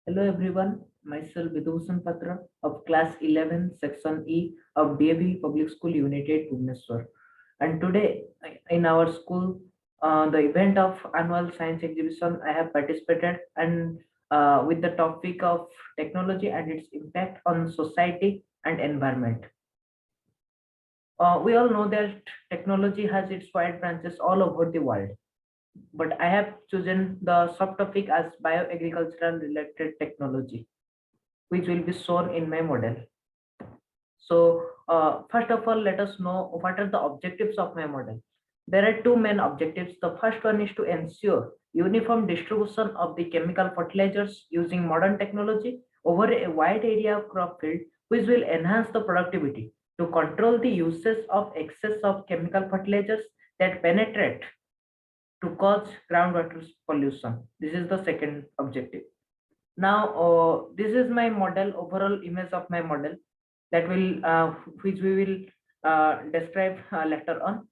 Hello everyone, myself Bidhu Patra of class 11 section E of DAV Public School Unit 8 Bhubaneswar. And today in our school, the event of annual science exhibition I have participated and with the topic of technology and its impact on society and environment. We all know that technology has its wide branches all over the world, but I have chosen the subtopic as bioagricultural related technology, which will be shown in my model. So, first of all, let us know what are the objectives of my model. There are two main objectives. The first one is to ensure uniform distribution of the chemical fertilizers using modern technology over a wide area of crop field, which will enhance the productivity to control the usage of excess of chemical fertilizers that penetrate to cause groundwater pollution. This is the second objective. Now, this is my model, overall image of my model that will, which we will describe later on.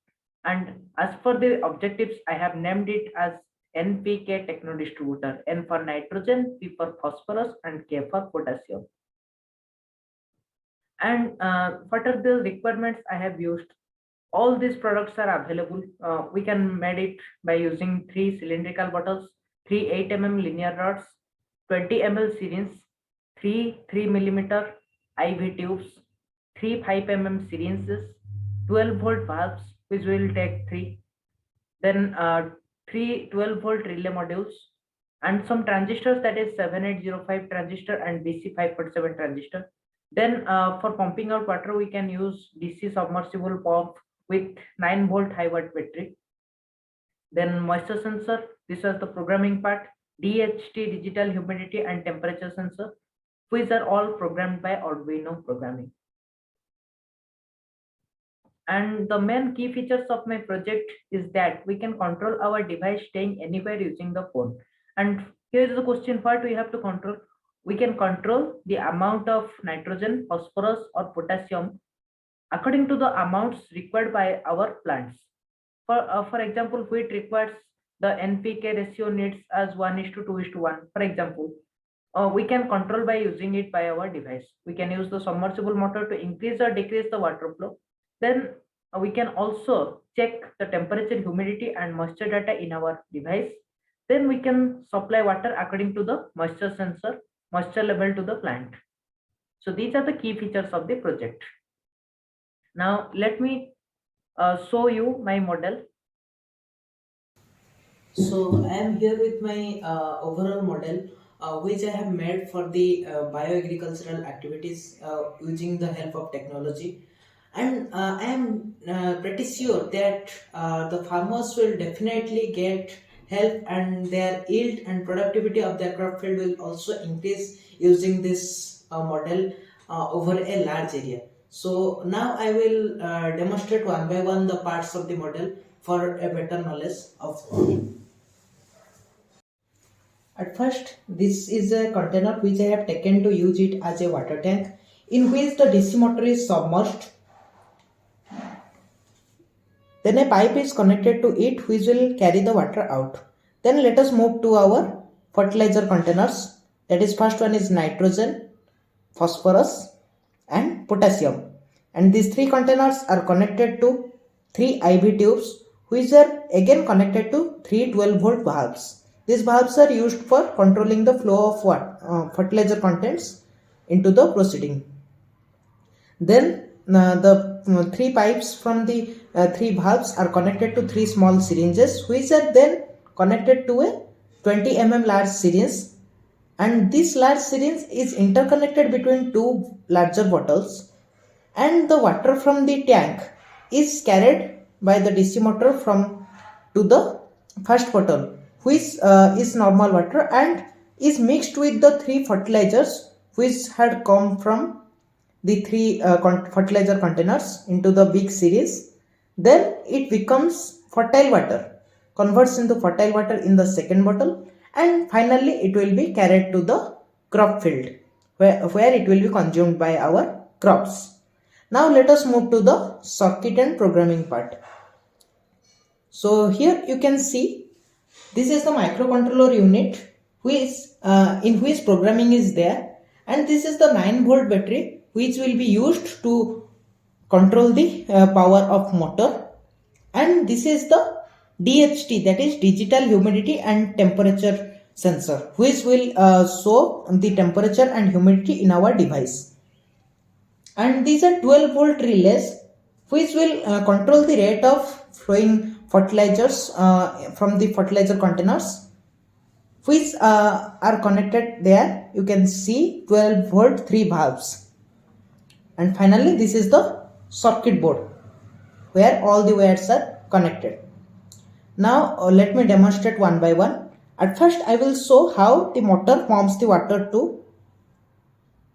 And as for the objectives, I have named it as NPK Techno Distributor. N for nitrogen, P for phosphorus, and K for potassium. And what are the requirements I have used? All these products are available. We can made it by using three cylindrical bottles, three 8 mm linear rods, 20 ml syringe, three 3 mm IV tubes, three 5 mm syringes, 12-volt valves, which will take three, then three 12-volt relay modules, and some transistors, that is 7805 transistor and DC 547 transistor. Then for pumping out water, we can use DC submersible pump with 9-volt high watt battery. Then moisture sensor, this is the programming part, DHT digital humidity and temperature sensor, which are all programmed by Arduino programming. And the main key features of my project is that we can control our device staying anywhere using the phone. And here is the question, what we have to control? We can control the amount of nitrogen, phosphorus, or potassium according to the amounts required by our plants. For example, wheat requires the NPK ratio needs as 1:2:1. For example, we can control by using it by our device. We can use the submersible motor to increase or decrease the water flow. Then we can also check the temperature, humidity, and moisture data in our device. Then we can supply water according to the moisture sensor, moisture level to the plant. So these are the key features of the project. Now let me show you my model. So I am here with my overall model, which I have made for the bioagricultural activities using the help of technology. And I am pretty sure that the farmers will definitely get help, and their yield and productivity of their crop field will also increase using this model over a large area. So now I will demonstrate one by one the parts of the model for a better knowledge of. At first, this is a container which I have taken to use it as a water tank, in which the DC motor is submerged. Then a pipe is connected to it which will carry the water out. Then let us move to our fertilizer containers. That is, first one is nitrogen, phosphorus, and potassium. And these three containers are connected to three IV tubes, which are again connected to three 12-volt valves. These valves are used for controlling the flow of fertilizer contents into the proceeding. Then the three pipes from the three valves are connected to three small syringes, which are then connected to a 20 mm large syringe, and this large syringe is interconnected between two larger bottles, and the water from the tank is carried by the DC motor from to the first bottle, which is normal water, and is mixed with the three fertilizers which had come from the three fertilizer containers into the big series. Then it becomes fertile water, converts into fertile water in the second bottle, and finally it will be carried to the crop field where it will be consumed by our crops. Now let us move to the circuit and programming part. So here you can see this is the microcontroller unit in which programming is there, and this is the 9-volt battery which will be used to control the power of motor, and this is the DHT, that is digital humidity and temperature sensor, which will show the temperature and humidity in our device. And these are 12-volt relays which will control the rate of flowing fertilizers from the fertilizer containers, which are connected there. You can see 12-volt 3 valves. And finally, this is the circuit board where all the wires are connected. Now let me demonstrate one by one. At first I will show how the motor pumps the water to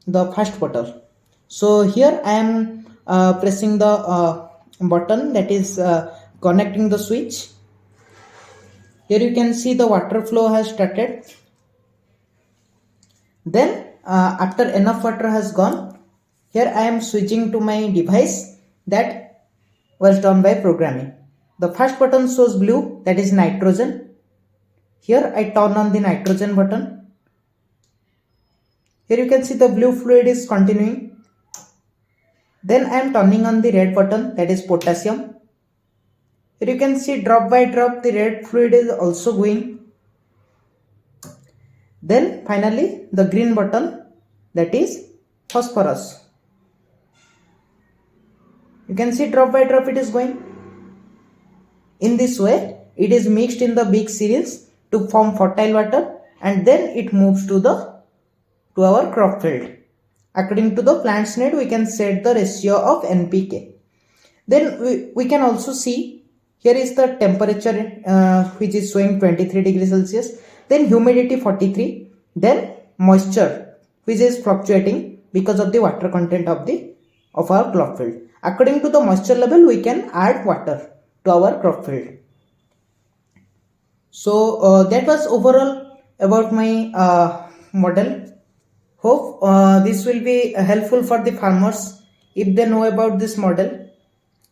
the first bottle. So here I am pressing the button that is connecting the switch. Here you can see the water flow has started. Then after enough water has gone, here I am switching to my device that was done by programming. The first button shows blue, that is nitrogen. Here I turn on the nitrogen button. Here you can see the blue fluid is continuing. Then I am turning on the red button, that is potassium. Here you can see drop by drop the red fluid is also going. Then finally the green button, that is phosphorus. You can see drop by drop it is going. In this way it is mixed in the big series to form fertile water, and then it moves to our crop field. According to the plant's need, we can set the ratio of NPK. Then we can also see here is the temperature which is showing 23 degrees Celsius, then humidity 43, then moisture which is fluctuating because of the water content of our crop field. According to the moisture level, we can add water to our crop field. So that was overall about my model. Hope this will be helpful for the farmers if they know about this model,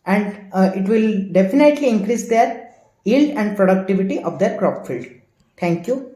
and it will definitely increase their yield and productivity of their crop field. Thank you.